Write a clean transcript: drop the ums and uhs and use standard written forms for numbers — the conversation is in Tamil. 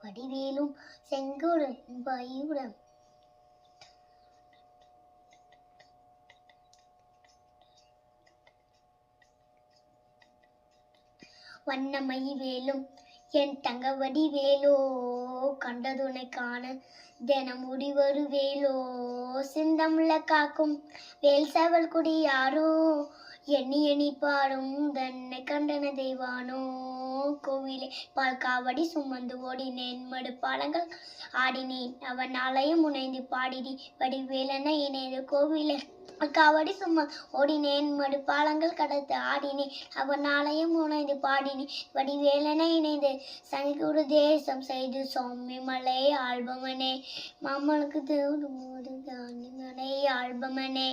வடிவேலும் செங்கோடன் பையுடன் வண்ணமயி வேலும் என் தங்க வடிவேலோ கண்டதுனை காண தினம் முடிவரு வேலோ சிந்தமுள்ள காக்கும் வேல் சேவல் குடி யாரோ எண்ணி எண்ணி பாடும் தன்னை கண்டன தெய்வானோ கோவிலே பால் காவடி சுமந்து ஓடினேன் மடு பாலங்கள் ஆடினேன் அவன் ஆலயம் முனைந்து பாடிடி வடிவேலனை இணைந்து கோவிலே காவடி சும்மா ஓடினேன் மடு பாலங்கள் கடத்து ஆடினேன் அவன் ஆலயம் உணைந்து பாடினேன் வடிவேலனை இணைந்து சனிகுரு தேசம் செய்து சௌமி மலை ஆல்பமனே மாமனுக்கு தேவனே ஆல்பமனே.